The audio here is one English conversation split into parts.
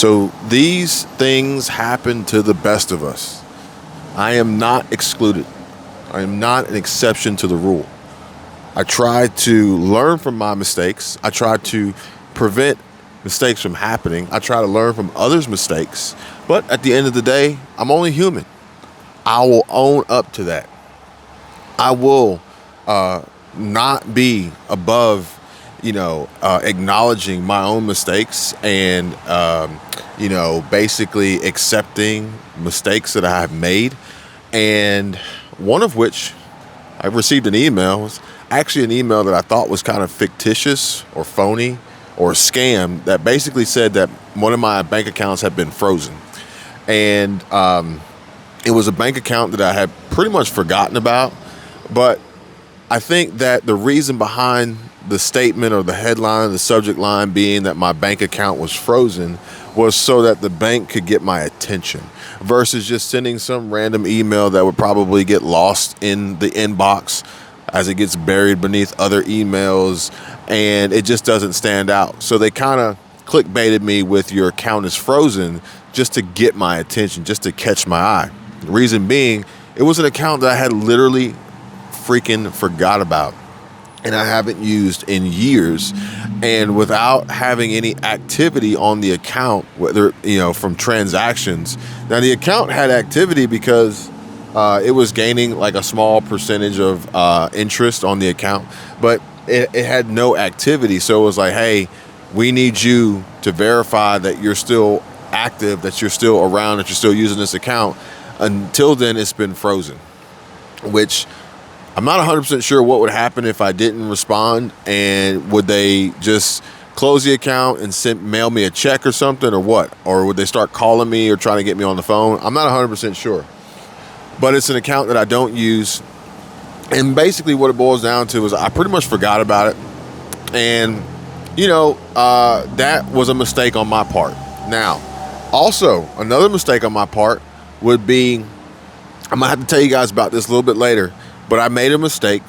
So these things happen to the best of us. I am not excluded. I am not an exception to the rule. I try to learn from my mistakes. I try to prevent mistakes from happening. I try to learn from others' mistakes. But at the end of the day, I'm only human. I will own up to that. I will not be above, acknowledging my own mistakes and, basically accepting mistakes that I have made. And one of which I received an email was actually an email that I thought was kind of fictitious or phony or a scam that basically said that one of my bank accounts had been frozen. And it was a bank account that I had pretty much forgotten about. But I think that the reason behind the statement or the headline, the subject line being that my bank account was frozen was so that the bank could get my attention versus just sending some random email that would probably get lost in the inbox as it gets buried beneath other emails and it just doesn't stand out. So they kind of clickbaited me with your account is frozen just to get my attention, just to catch my eye. The reason being, it was an account that I had literally freaking forgot about and I haven't used in years, and without having any activity on the account, whether from transactions. Now the account had activity because it was gaining like a small percentage of interest on the account, but it had no activity. So it was like, hey, we need you to verify that you're still active, that you're still around, that you're still using this account. Until then, it's been frozen, which I'm not 100% sure what would happen if I didn't respond, and would they just close the account and mail me a check or something, or what? Or would they start calling me or trying to get me on the phone? I'm not 100% sure. But it's an account that I don't use. And basically what it boils down to is I pretty much forgot about it. And, that was a mistake on my part. Now, also, another mistake on my part would be, I'm going to have to tell you guys about this a little bit later, but I made a mistake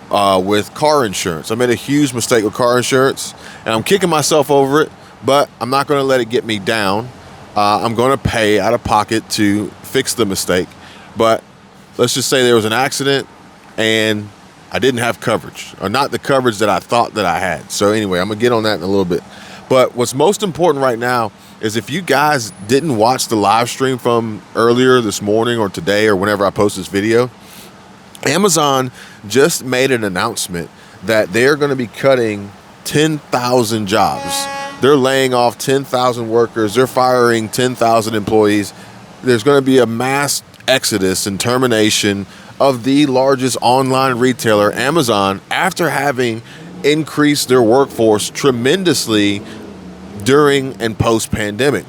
with car insurance. I made a huge mistake with car insurance, and I'm kicking myself over it, but I'm not going to let it get me down. I'm going to pay out of pocket to fix the mistake. But let's just say there was an accident and I didn't have coverage, or not the coverage that I thought that I had. So anyway, I'm going to get on that in a little bit. But what's most important right now is if you guys didn't watch the live stream from earlier this morning or today or whenever I post this video, Amazon just made an announcement that they're going to be cutting 10,000 jobs. They're laying off 10,000 workers. They're firing 10,000 employees. There's going to be a mass exodus and termination of the largest online retailer, Amazon, after having increased their workforce tremendously during and post-pandemic.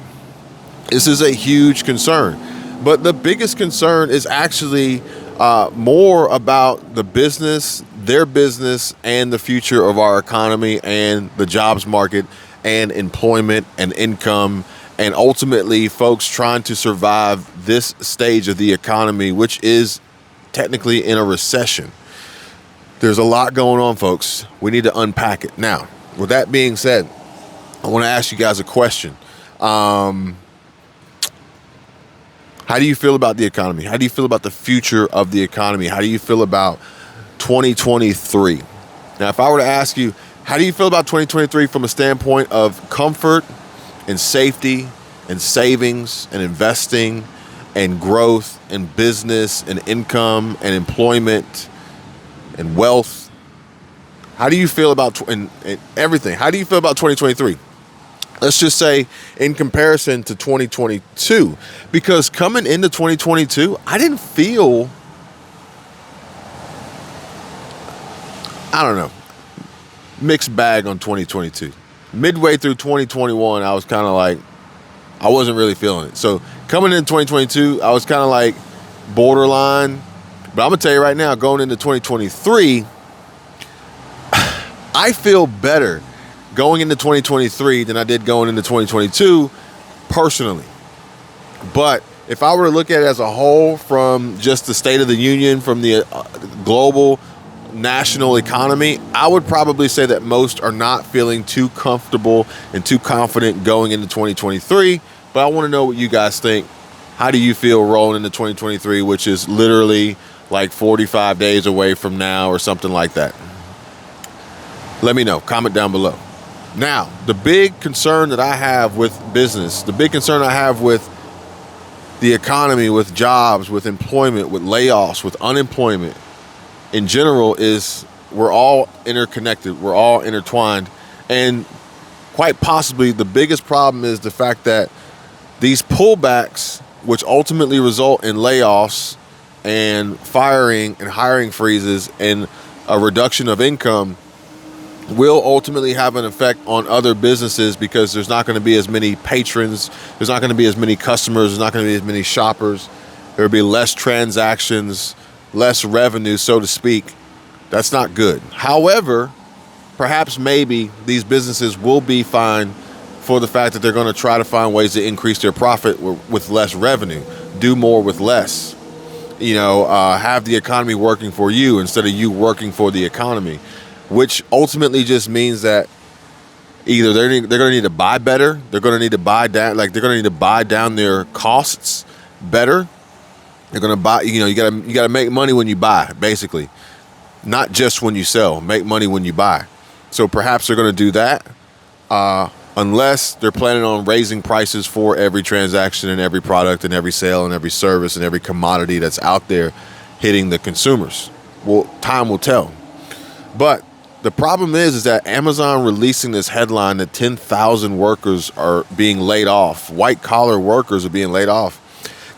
This is a huge concern. But the biggest concern is actually more about the business, their business, and the future of our economy and the jobs market and employment and income, and ultimately folks trying to survive this stage of the economy, which is technically in a recession. There's a lot going on, folks. We need to unpack it. Now, with that being said, I want to ask you guys a question. How do you feel about the economy? How do you feel about the future of the economy? How do you feel about 2023? Now, if I were to ask you, how do you feel about 2023 from a standpoint of comfort and safety and savings and investing and growth and business and income and employment and wealth? How do you feel about and everything? How do you feel about 2023? Let's just say in comparison to 2022, because coming into 2022, I didn't feel, mixed bag on 2022. Midway through 2021, I was kind of like, I wasn't really feeling it. So coming into 2022, I was kind of like borderline. But I'm going to tell you right now, going into 2023, I feel better going into 2023 than I did going into 2022 personally. But if I were to look at it as a whole, from just the State of the Union, from the global national economy, I would probably say that most are not feeling too comfortable and too confident going into 2023. But I want to know what you guys think. How do you feel rolling into 2023, which is literally like 45 days away from now or something like that? Let me know. Comment down below. Now, the big concern that I have with business, the big concern I have with the economy, with jobs, with employment, with layoffs, with unemployment in general is we're all interconnected. We're all intertwined. And quite possibly the biggest problem is the fact that these pullbacks, which ultimately result in layoffs and firing and hiring freezes and a reduction of income, will ultimately have an effect on other businesses because there's not going to be as many patrons, there's not going to be as many customers, there's not going to be as many shoppers, there'll be less transactions, less revenue, so to speak. That's not good. However, perhaps maybe these businesses will be fine for the fact that they're going to try to find ways to increase their profit with less revenue, do more with less, have the economy working for you instead of you working for the economy, which ultimately just means that either they're going to need to buy better, they're going to need to buy down, they're going to need to buy down their costs better. They're going to buy, you got to make money when you buy, basically, not just when you sell. Make money when you buy. So perhaps they're going to do that, unless they're planning on raising prices for every transaction and every product and every sale and every service and every commodity that's out there hitting the consumers. Well, time will tell. But the problem is that Amazon releasing this headline that 10,000 workers are being laid off, white collar workers are being laid off,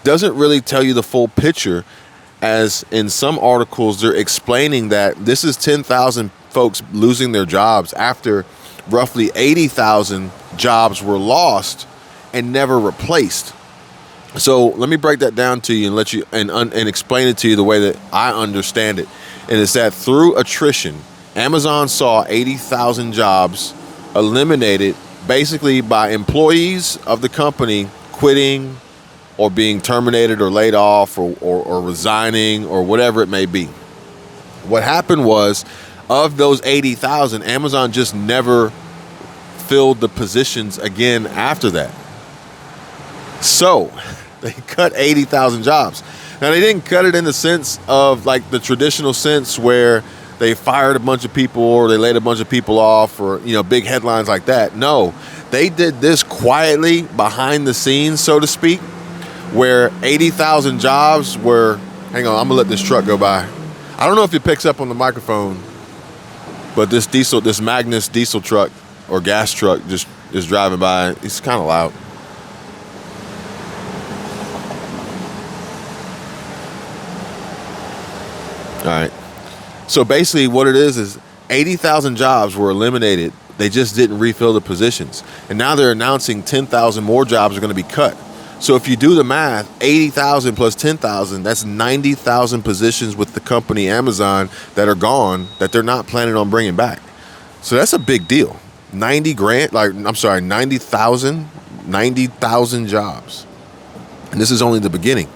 doesn't really tell you the full picture, as in some articles they're explaining that this is 10,000 folks losing their jobs after roughly 80,000 jobs were lost and never replaced. So let me break that down to you and let you and explain it to you the way that I understand it. And it's that through attrition, Amazon saw 80,000 jobs eliminated basically by employees of the company quitting or being terminated or laid off or resigning or whatever it may be. What happened was, of those 80,000, Amazon just never filled the positions again after that. So they cut 80,000 jobs. Now, they didn't cut it in the sense of like the traditional sense where they fired a bunch of people or they laid a bunch of people off or, big headlines like that. No, they did this quietly behind the scenes, so to speak, where 80,000 jobs were, hang on, I'm gonna let this truck go by. I don't know if it picks up on the microphone, but this Magnus diesel truck or gas truck just is driving by. It's kind of loud. All right. So basically what it is 80,000 jobs were eliminated. They just didn't refill the positions. And now they're announcing 10,000 more jobs are going to be cut. So if you do the math, 80,000 plus 10,000, that's 90,000 positions with the company Amazon that are gone that they're not planning on bringing back. So that's a big deal. 90,000 jobs. And this is only the beginning.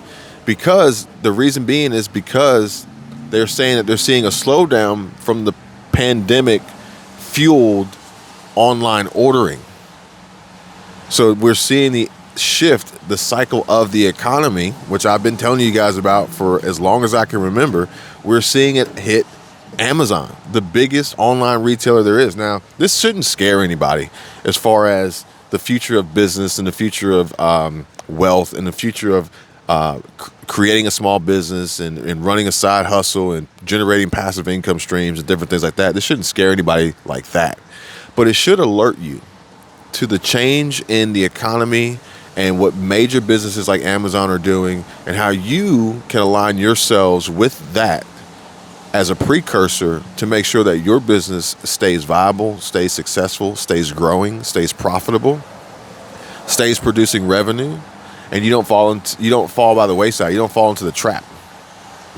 Because the reason being is because they're saying that they're seeing a slowdown from the pandemic fueled online ordering. So we're seeing the cycle of the economy, which I've been telling you guys about for as long as I can remember. We're seeing it hit Amazon, the biggest online retailer there is. Now, this shouldn't scare anybody as far as the future of business and the future of wealth and the future of creating a small business and running a side hustle and generating passive income streams and different things like that. This shouldn't scare anybody like that. But it should alert you to the change in the economy and what major businesses like Amazon are doing and how you can align yourselves with that as a precursor to make sure that your business stays viable, stays successful, stays growing, stays profitable, stays producing revenue, and you don't fall by the wayside. You don't fall into the trap.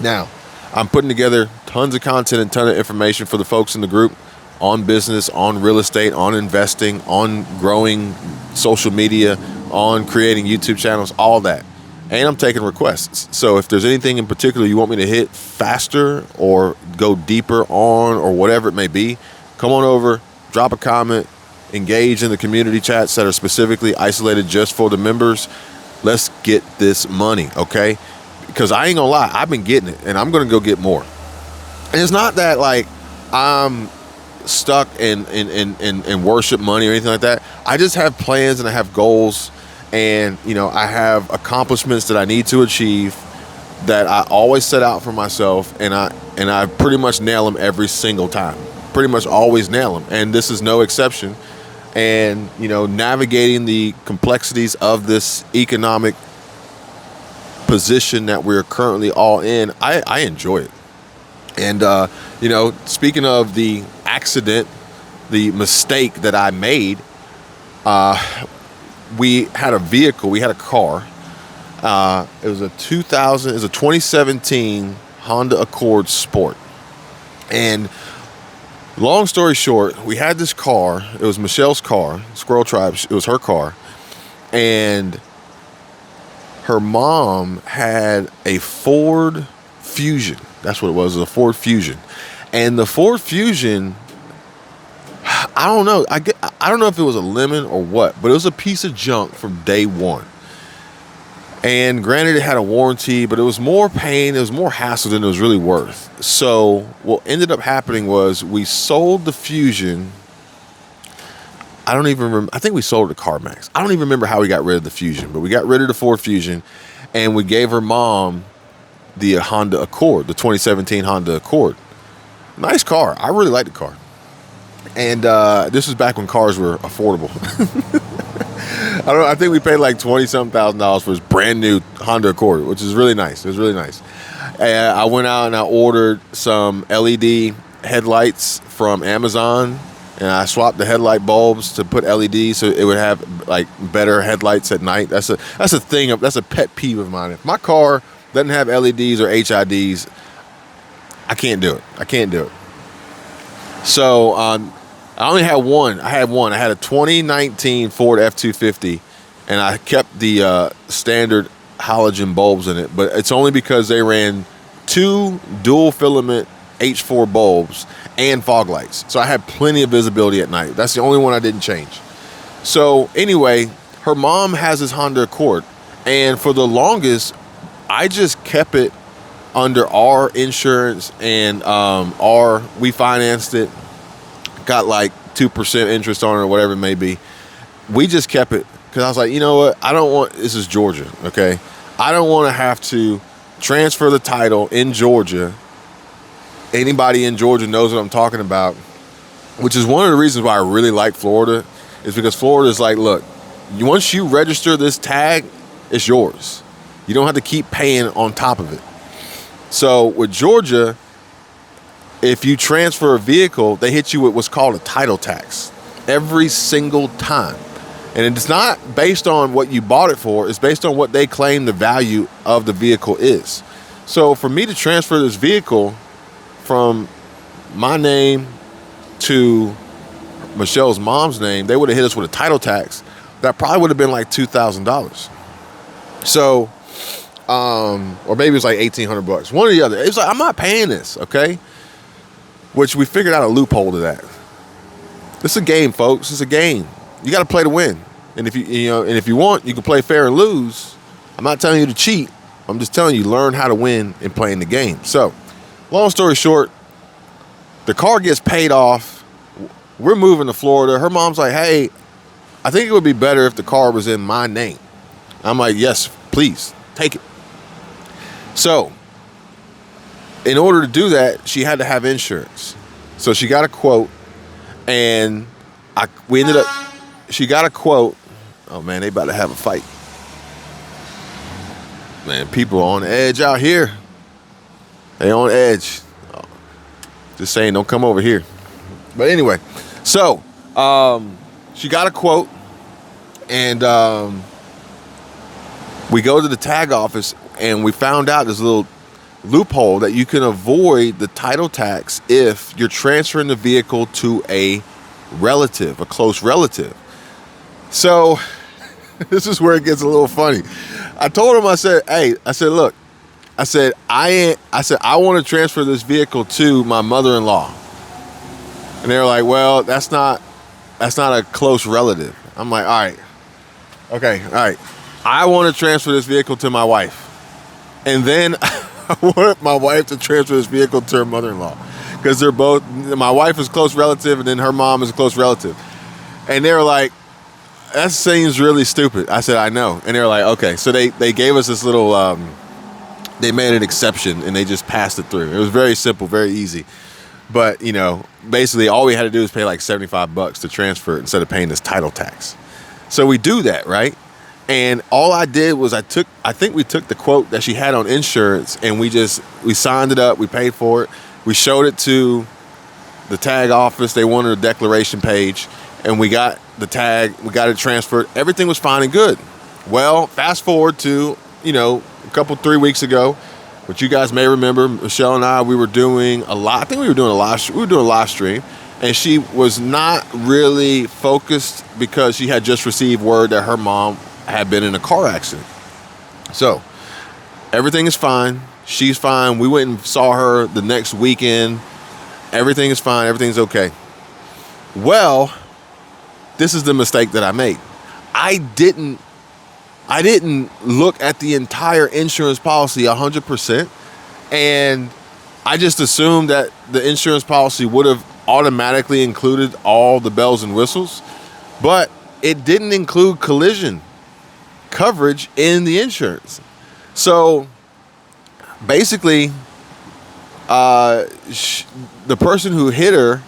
Now, I'm putting together tons of content and ton of information for the folks in the group on business, on real estate, on investing, on growing social media, on creating YouTube channels, all that. and I'm taking requests. So if there's anything in particular you want me to hit faster or go deeper on or whatever it may be, come on over, drop a comment, engage in the community chats that are specifically isolated just for the members. Let's get this money, okay? Because I ain't gonna lie, I've been getting it and I'm gonna go get more. And it's not that like I'm stuck in worship money or anything like that. I just have plans and I have goals, and I have accomplishments that I need to achieve that I always set out for myself, and I pretty much nail them every single time. Pretty much always nail them, and this is no exception. And navigating the complexities of this economic position that we're currently all in, I enjoy it. And speaking of the accident, the mistake that I made, we had a vehicle, we had a car. It was a 2017 Honda Accord Sport. And long story short, we had this car. It was Michelle's car, Squirrel Tribe. It was her car. And her mom had a Ford Fusion. That's what it was a Ford Fusion. And the Ford Fusion, I don't know. I don't know if it was a lemon or what, but it was a piece of junk from day one. And granted, it had a warranty, but it was more pain, it was more hassle than it was really worth. So what ended up happening was we sold the Fusion. I don't even remember. I think we sold it to CarMax. I don't even remember how we got rid of the Fusion, but we got rid of the Ford Fusion, and we gave her mom the Honda Accord, the 2017 Honda Accord. Nice car. I really liked the car. And this was back when cars were affordable. I think we paid like $20,000 for this brand new Honda Accord, which is really nice. It was really nice. And I went out and I ordered some LED headlights from Amazon, and I swapped the headlight bulbs to put LEDs so it would have like better headlights at night. That's a thing. That's a pet peeve of mine. If my car doesn't have LEDs or HIDs, I can't do it. I can't do it. So I only had one. I had a 2019 Ford F-250, and I kept the standard halogen bulbs in it, but it's only because they ran 2 dual filament H4 bulbs and fog lights. So I had plenty of visibility at night. That's the only one I didn't change. So anyway, her mom has this Honda Accord, and for the longest, I just kept it under our insurance, and we financed it, got like 2% interest on it or whatever it may be. We just kept it because I was like, you know what? This is Georgia, okay? I don't want to have to transfer the title in Georgia. Anybody in Georgia knows what I'm talking about, which is one of the reasons why I really like Florida, is because Florida is like, look, once you register this tag, it's yours. You don't have to keep paying on top of it. So with Georgia, if you transfer a vehicle, they hit you with what's called a title tax every single time. And it's not based on what you bought it for. It's based on what they claim the value of the vehicle is. So for me to transfer this vehicle from my name to Michelle's mom's name, they would have hit us with a title tax that probably would have been like $2,000. So, or maybe it's like $1,800. One or the other. It's like, I'm not paying this, okay? Which we figured out a loophole to that. This is a game, folks. It's a game. You got to play to win. And if you want, you can play fair and lose. I'm not telling you to cheat. I'm just telling you, learn how to win in playing the game. So, long story short, the car gets paid off. We're moving to Florida. Her mom's like, hey, I think it would be better if the car was in my name. I'm like, yes, please, take it. So, in order to do that, she had to have insurance. So she got a quote, and she got a quote. Oh man, they about to have a fight. Man, people are on edge out here. They on edge. Just saying, don't come over here. But anyway, so she got a quote, and we go to the tag office, and we found out this little loophole that you can avoid the title tax if you're transferring the vehicle to a relative, a close relative. So This is where it gets a little funny. I told him, I said, hey, I said, look, I want to transfer this vehicle to my mother-in-law. And they were like, well, that's not a close relative. I'm like, all right. Okay, all right. I want to transfer this vehicle to my wife. And then I want my wife to transfer this vehicle to her mother-in-law. Because they're both, my wife is a close relative and then her mom is a close relative. And they were like, that seems really stupid. I said, I know. And they were like, okay. So they gave us this little, they made an exception and they just passed it through. It was very simple, very easy. But, you know, basically all we had to do was pay like $75 to transfer it instead of paying this title tax. So we do that, right? And all I did was I think we took the quote that she had on insurance and we signed it up, we paid for it, we showed it to the tag office, they wanted a declaration page, and we got the tag, we got it transferred, everything was fine and good. Well, fast forward to, you know, 3 weeks ago, which you guys may remember, Michelle and I, we were doing a live stream, and she was not really focused because she had just received word that her mom had been in a car accident. So everything is fine. She's fine. We went and saw her the next weekend. Everything is fine. Everything's okay. Well, this is the mistake that I made. I didn't look at the entire insurance policy 100%, and I just assumed that the insurance policy would have automatically included all the bells and whistles, but it didn't include collision coverage in the insurance. So basically, the person who hit her,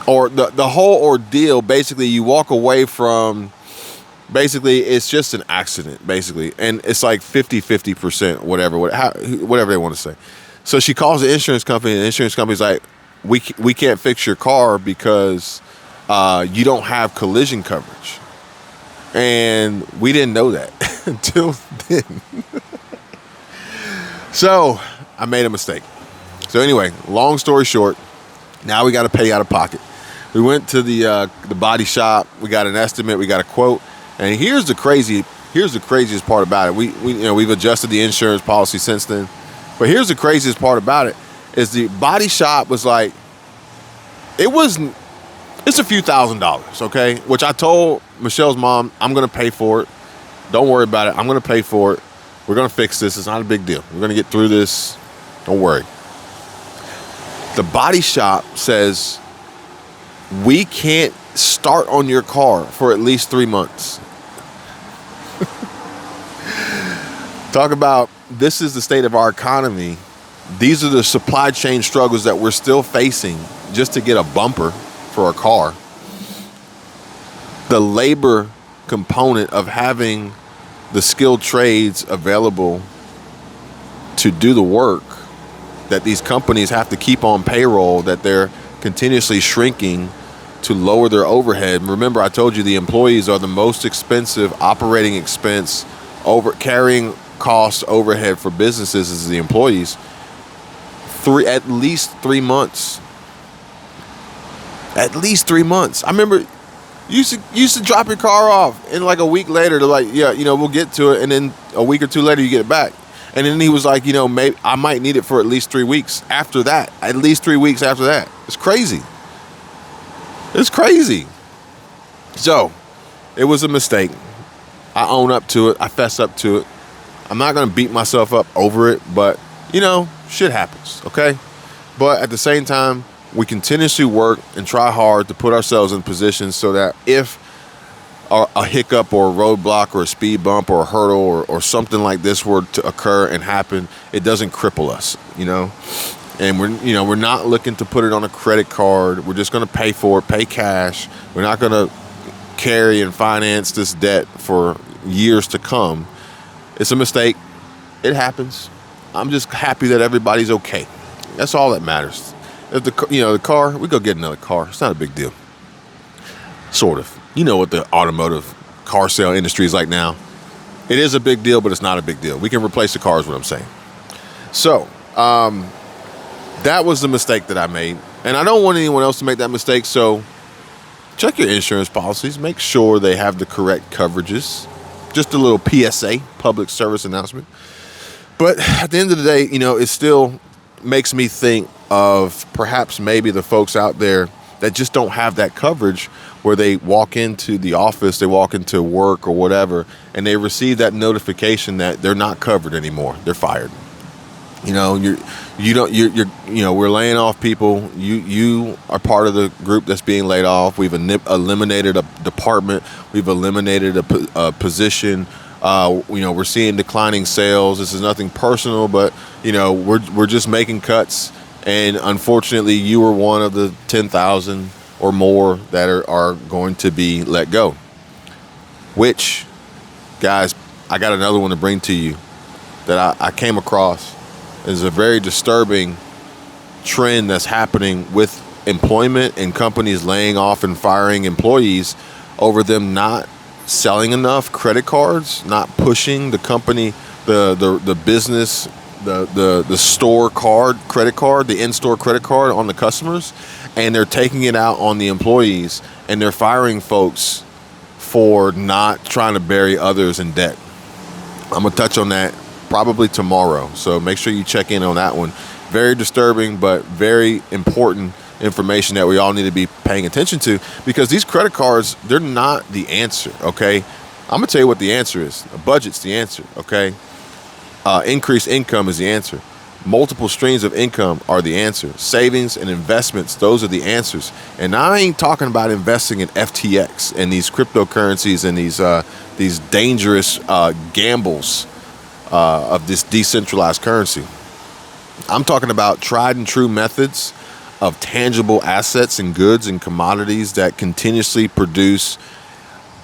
or the whole ordeal, basically you walk away from, basically it's just an accident, basically, and it's like 50%, whatever they want to say. So she calls the insurance company, and the insurance company's like, we can't fix your car because you don't have collision coverage. And we didn't know that until then. So I made a mistake. So anyway, long story short, now we got to pay out of pocket. We went to the body shop. We got an estimate. We got a quote. And here's the craziest part about it. We've adjusted the insurance policy since then. But here's the craziest part about it is the body shop was like, it's a few $1,000s, okay? Which I told Michelle's mom, I'm going to pay for it. Don't worry about it. I'm going to pay for it. We're going to fix this. It's not a big deal. We're going to get through this. Don't worry. The body shop says, we can't start on your car for at least 3 months. Talk about, this is the state of our economy. These are the supply chain struggles that we're still facing just to get a bumper for a car. The labor component of having the skilled trades available to do the work that these companies have to keep on payroll, that they're continuously shrinking to lower their overhead. Remember, I told you the employees are the most expensive operating expense, over carrying cost overhead for businesses is the employees. At least 3 months. At least 3 months. I remember you used to drop your car off, and like a week later they're like, yeah, we'll get to it, and then a week or two later you get it back. And then he was like, maybe I might need it for at least 3 weeks after that. At least 3 weeks after that. It's crazy. It's crazy. So, it was a mistake. I own up to it. I fess up to it. I'm not going to beat myself up over it, but, shit happens, okay? But at the same time, we continuously work and try hard to put ourselves in positions so that if a hiccup or a roadblock or a speed bump or a hurdle or something like this were to occur and happen, it doesn't cripple us, And we're not looking to put it on a credit card. We're just going to pay for it, pay cash. We're not going to carry and finance this debt for years to come. It's a mistake. It happens. I'm just happy that everybody's okay. That's all that matters. If the car, we go get another car. It's not a big deal. Sort of. You know what the automotive car sale industry is like now. It is a big deal, but it's not a big deal. We can replace the car is what I'm saying. So, that was the mistake that I made. And I don't want anyone else to make that mistake. So check your insurance policies. Make sure they have the correct coverages. Just a little PSA, public service announcement. But at the end of the day, it still makes me think of perhaps maybe the folks out there that just don't have that coverage, where they walk into the office, they walk into work or whatever, and they receive that notification that they're not covered anymore. They're fired. We're laying off people. You are part of the group that's being laid off. We've eliminated a department. We've eliminated a position. We're seeing declining sales. This is nothing personal, but we're just making cuts. And unfortunately, you were one of the 10,000 or more that are going to be let go. Which, guys, I got another one to bring to you that I came across. Is a very disturbing trend that's happening with employment and companies laying off and firing employees over them not selling enough credit cards, not pushing the company, the business, the store card, credit card, the in-store credit card on the customers, and they're taking it out on the employees, and they're firing folks for not trying to bury others in debt. I'm gonna touch on that probably tomorrow, so make sure you check in on that one. Very disturbing, but very important information that we all need to be paying attention to, because these credit cards, they're not the answer, okay? I'm gonna tell you what the answer is. A budget's the answer, okay? Increased income is the answer. Multiple streams of income are the answer. Savings and investments, those are the answers. And I ain't talking about investing in FTX and these cryptocurrencies and these dangerous gambles of this decentralized currency. I'm talking about tried and true methods of tangible assets and goods and commodities that continuously produce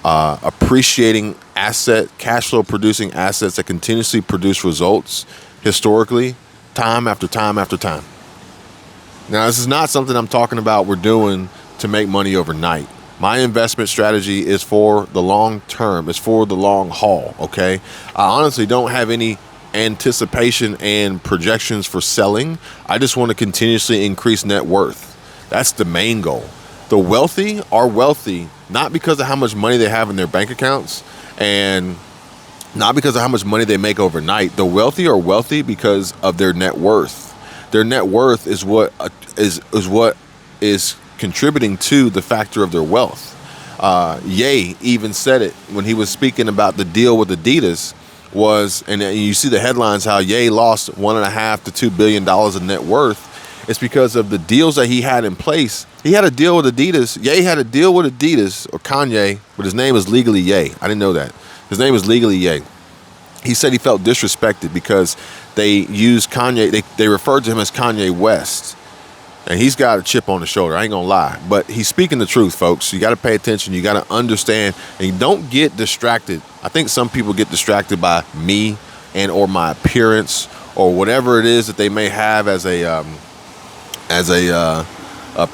appreciating cash flow producing assets that continuously produce results historically, time after time after time. Now, this is not something I'm talking about we're doing to make money overnight. My investment strategy is for the long term. It's for the long haul, okay? I honestly don't have any anticipation and projections for selling. I just want to continuously increase net worth. That's the main goal. The wealthy are wealthy not because of how much money they have in their bank accounts and not because of how much money they make overnight. The wealthy are wealthy because of their net worth. Their net worth is what is contributing to the factor of their wealth. Ye even said it when he was speaking about the deal with Adidas and you see the headlines how Ye lost $1.5 to $2 billion in net worth. It's because of the deals that he had in place. He had a deal with Adidas. Ye had a deal with Adidas, or Kanye, but his name is legally Ye. I didn't know that. His name is legally Ye. He said he felt disrespected because they used Kanye. They referred to him as Kanye West. And he's got a chip on the shoulder. I ain't gonna lie, but he's speaking the truth, folks. You got to pay attention. You got to understand, and don't get distracted. I think some people get distracted by me and or my appearance or whatever it is that they may have as a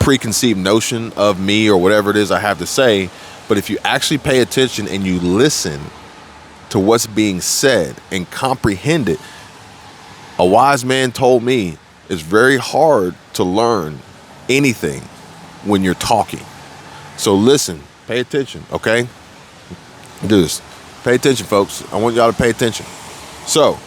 preconceived notion of me or whatever it is I have to say. But if you actually pay attention and you listen to what's being said and comprehend it, a wise man told me it's very hard to learn anything when you're talking. So listen, pay attention, okay? Do this. Pay attention, folks. I want y'all to pay attention. So,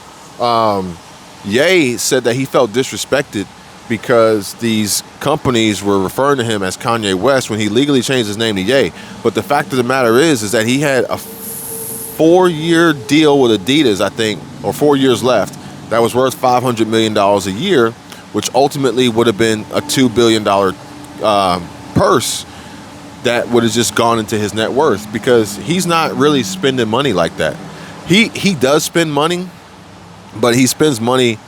Ye said that he felt disrespected because these companies were referring to him as Kanye West when he legally changed his name to Ye. But the fact of the matter is that he had a 4-year deal with Adidas, I think, or 4 years left, that was worth $500 million a year, which ultimately would have been a $2 billion purse that would have just gone into his net worth, because he's not really spending money like that. He does spend money, but he spends money,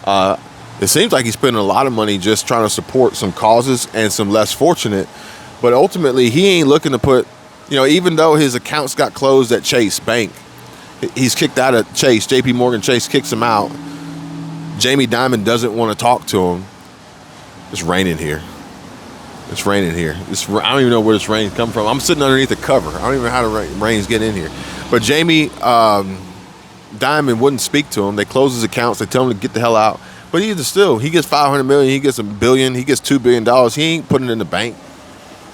it seems like he's spending a lot of money just trying to support some causes and some less fortunate. But ultimately, he ain't looking to put, even though his accounts got closed at Chase Bank, he's kicked out of Chase. JP Morgan Chase kicks him out. Jamie Dimon doesn't want to talk to him. It's raining here. It's raining here. I don't even know where this rain's coming from. I'm sitting underneath the cover. I don't even know how the rain's getting in here. But Jamie Dimon wouldn't speak to him. They close his accounts. They tell him to get the hell out. But he gets $500 million. He gets $1 billion. He gets $2 billion. He ain't putting it in the bank.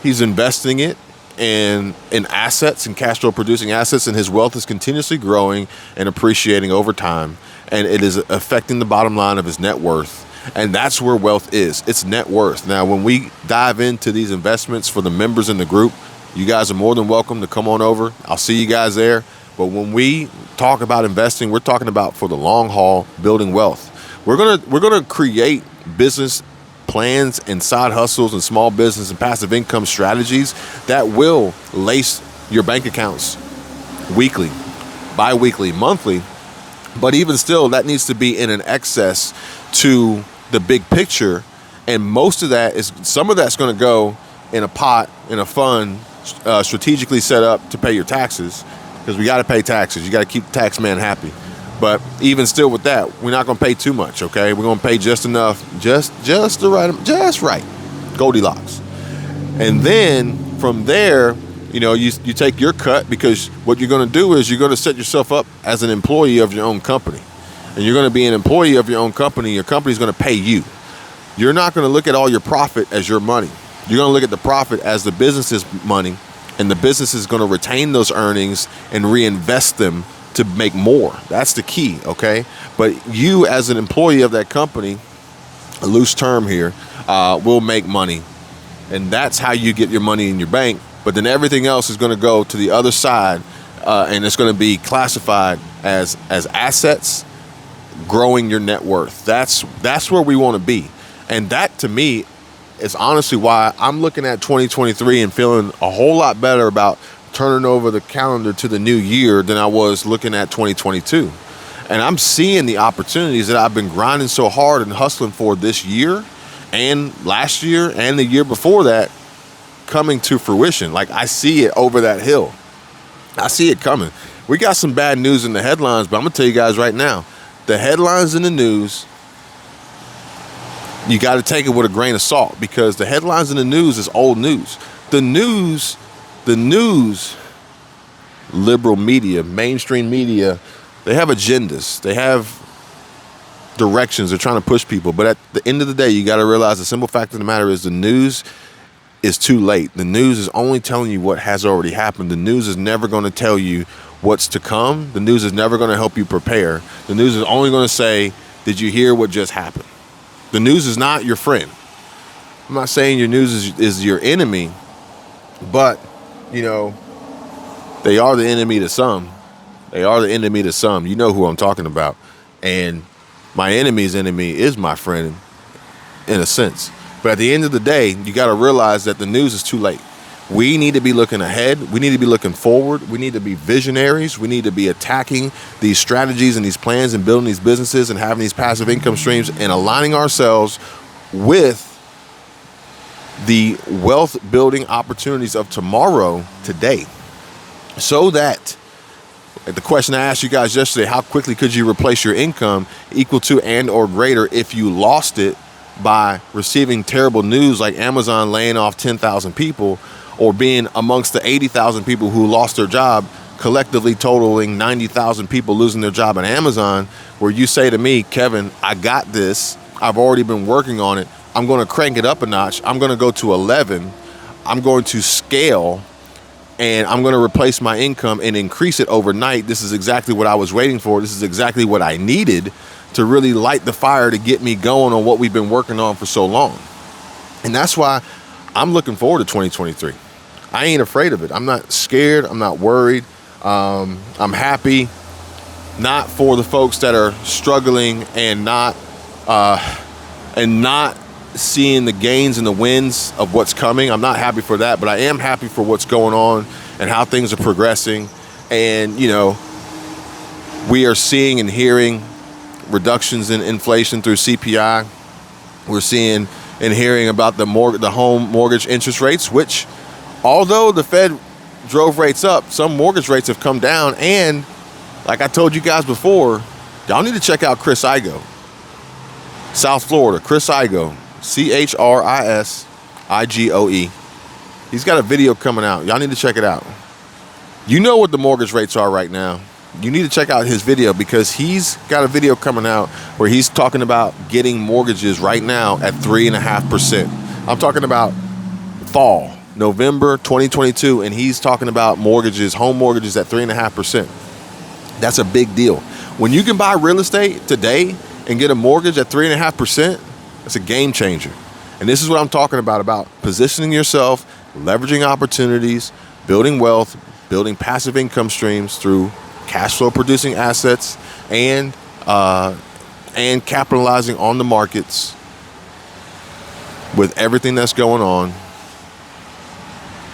He's investing it. in assets and cash flow producing assets, and his wealth is continuously growing and appreciating over time, and it is affecting the bottom line of his net worth. And that's where wealth is. It's net worth. Now, when we dive into these investments for the members in the group, you guys are more than welcome to come on over. I'll see you guys there. But when we talk about investing, we're talking about for the long haul, building wealth. We're gonna create business plans and side hustles and small business and passive income strategies that will lace your bank accounts weekly, bi-weekly, monthly. But even still, that needs to be in an excess to the big picture. And most of that is, some of that's going to go in a pot, in a fund, strategically set up to pay your taxes, because we got to pay taxes. You got to keep the tax man happy. But even still with that, we're not going to pay too much, okay? We're going to pay just enough, just right, Goldilocks. And then from there, you know, you take your cut, because what you're going to do is you're going to set yourself up as an employee of your own company. And you're going to be an employee of your own company. Your company's going to pay you. You're not going to look at all your profit as your money. You're going to look at the profit as the business's money, and the business is going to retain those earnings and reinvest them to make more. That's the key, okay? But you as an employee of that company, a loose term here, will make money. And that's how you get your money in your bank. But then everything else is going to go to the other side, and it's going to be classified as assets, growing your net worth. That's where we want to be. And that, to me, is honestly why I'm looking at 2023 and feeling a whole lot better about turning over the calendar to the new year than I was looking at 2022. And I'm seeing the opportunities that I've been grinding so hard and hustling for this year and last year and the year before that coming to fruition. Like, I see it over that hill. I see it coming. We got some bad news in the headlines, but I'm gonna tell you guys right now, the headlines in the news, you got to take it with a grain of salt, because the headlines in the news is old news. The news, liberal media, mainstream media, they have agendas. They have directions. They're trying to push people. But at the end of the day, you got to realize the simple fact of the matter is the news is too late. The news is only telling you what has already happened. The news is never going to tell you what's to come. The news is never going to help you prepare. The news is only going to say, did you hear what just happened? The news is not your friend. I'm not saying your news is your enemy, but, you know, they are the enemy to some. They are the enemy to some. You know who I'm talking about. And my enemy's enemy is my friend, in a sense. But at the end of the day, you got to realize that the news is too late. We need to be looking ahead. We need to be looking forward. We need to be visionaries. We need to be attacking these strategies and these plans and building these businesses and having these passive income streams and aligning ourselves with the wealth building opportunities of tomorrow, today. So that, like the question I asked you guys yesterday, how quickly could you replace your income equal to and or greater if you lost it by receiving terrible news like Amazon laying off 10,000 people, or being amongst the 80,000 people who lost their job, collectively totaling 90,000 people losing their job at Amazon, where you say to me, Kevin, I got this. I've already been working on it. I'm going to crank it up a notch. I'm going to go to 11. I'm going to scale, and I'm going to replace my income and increase it overnight. This is exactly what I was waiting for. This is exactly what I needed to really light the fire to get me going on what we've been working on for so long. And that's why I'm looking forward to 2023. I ain't afraid of it. I'm not scared. I'm not worried. I'm happy, not for the folks that are struggling and not seeing the gains and the wins of what's coming. I'm not happy for that, but I am happy for what's going on and how things are progressing. And, you know, we are seeing and hearing reductions in inflation through CPI. We're seeing and hearing about the home mortgage interest rates, which, although the Fed drove rates up, some mortgage rates have come down. And like I told you guys before, y'all need to check out Chris Igo, South Florida. Chris Igo, ChrisIgoe. He's got a video coming out. Y'all need to check it out. You know what the mortgage rates are right now. You need to check out his video, because he's got a video coming out where he's talking about getting mortgages right now at 3.5%. I'm talking about fall, November 2022, and he's talking about mortgages, home mortgages at 3.5%. That's a big deal. When you can buy real estate today and get a mortgage at 3.5%, it's a game changer. And this is what I'm talking about positioning yourself, leveraging opportunities, building wealth, building passive income streams through cash flow producing assets, and capitalizing on the markets with everything that's going on.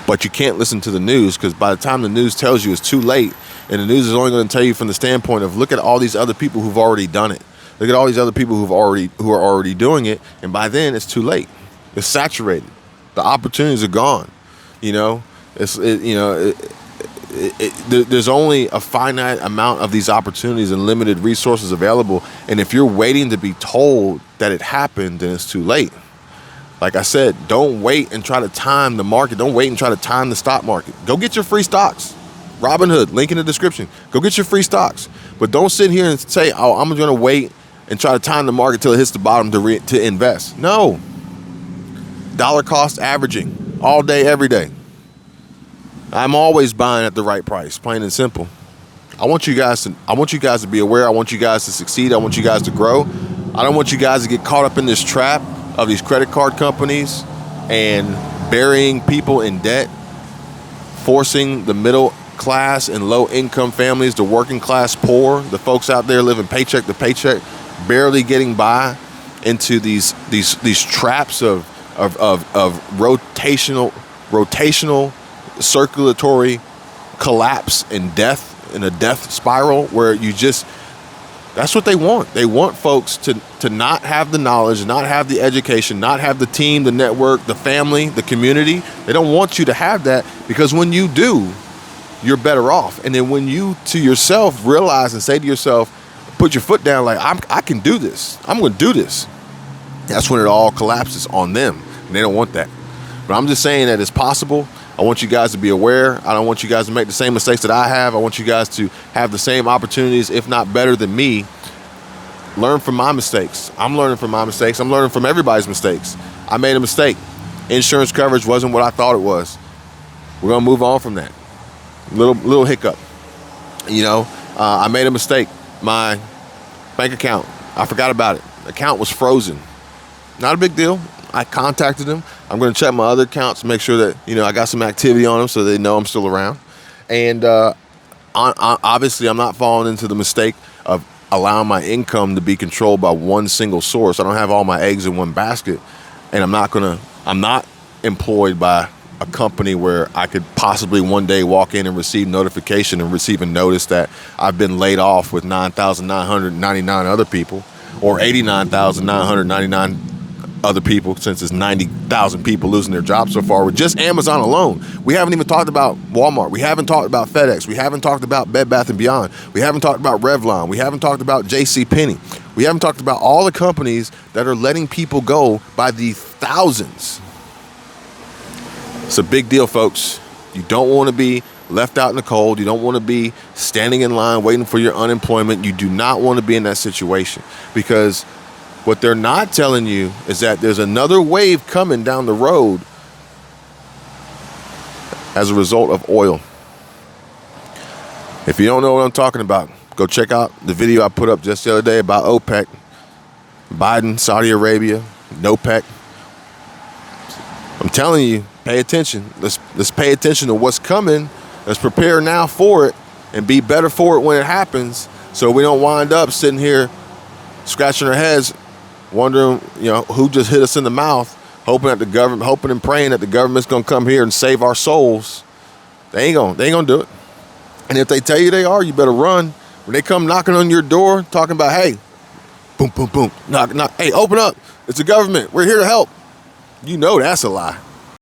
But you can't listen to the news, because by the time the news tells you, it's too late. And the news is only going to tell you from the standpoint of, look at all these other people who've already done it. Look at all these other people who are already doing it. And by then it's too late. It's saturated. The opportunities are gone. There's only a finite amount of these opportunities and limited resources available. And if you're waiting to be told that it happened, then it's too late. Like I said, don't wait and try to time the market. Don't wait and try to time the stock market. Go get your free stocks. Robinhood, link in the description. Go get your free stocks. But don't sit here and say, oh, I'm going to wait and try to time the market till it hits the bottom to invest. No. Dollar cost averaging all day, every day. I'm always buying at the right price, plain and simple. I want you guys to be aware. I want you guys to succeed. I want you guys to grow. I don't want you guys to get caught up in this trap of these credit card companies and burying people in debt, forcing the middle class and low income families, the working class poor, the folks out there living paycheck to paycheck, barely getting by, into these traps of rotational circulatory collapse and death, in a death spiral where that's what they want. They want folks to not have the knowledge, not have the education, not have the team, the network, the family, the community. They don't want you to have that, because when you do, you're better off. And then when you to yourself realize and say to yourself, put your foot down, like, I can do this. I'm going to do this. That's when it all collapses on them. And they don't want that. But I'm just saying that it's possible. I want you guys to be aware. I don't want you guys to make the same mistakes that I have. I want you guys to have the same opportunities, if not better than me. Learn from my mistakes. I'm learning from my mistakes. I'm learning from everybody's mistakes. I made a mistake. Insurance coverage wasn't what I thought it was. We're going to move on from that. Little hiccup. I made a mistake. My bank account, I forgot about it. The account was frozen. Not a big deal. I contacted them. I'm going to check my other accounts, make sure that, I got some activity on them so they know I'm still around. And obviously, I'm not falling into the mistake of allowing my income to be controlled by one single source. I don't have all my eggs in one basket. And I'm not employed by a company where I could possibly one day walk in and receive notification and receive a notice that I've been laid off with 9,999 other people, or 89,999 other people, since it's 90,000 people losing their jobs so far with just Amazon alone. We haven't even talked about Walmart. We haven't talked about FedEx. We haven't talked about Bed Bath & Beyond. We haven't talked about Revlon. We haven't talked about JCPenney. We haven't talked about all the companies that are letting people go by the thousands. It's a big deal, folks. You don't want to be left out in the cold. You don't want to be standing in line waiting for your unemployment. You do not want to be in that situation, because what they're not telling you is that there's another wave coming down the road as a result of oil. If you don't know what I'm talking about, go check out the video I put up just the other day about OPEC, Biden, Saudi Arabia, NOPEC. I'm telling you, pay attention. Let's pay attention to what's coming. Let's prepare now for it and be better for it when it happens, so we don't wind up sitting here scratching our heads, wondering, who just hit us in the mouth, hoping and praying that the government's gonna come here and save our souls. They ain't gonna do it. And if they tell you they are, you better run. When they come knocking on your door, talking about, hey, boom, boom, boom, knock, knock, hey, open up. It's the government. We're here to help. You know that's a lie.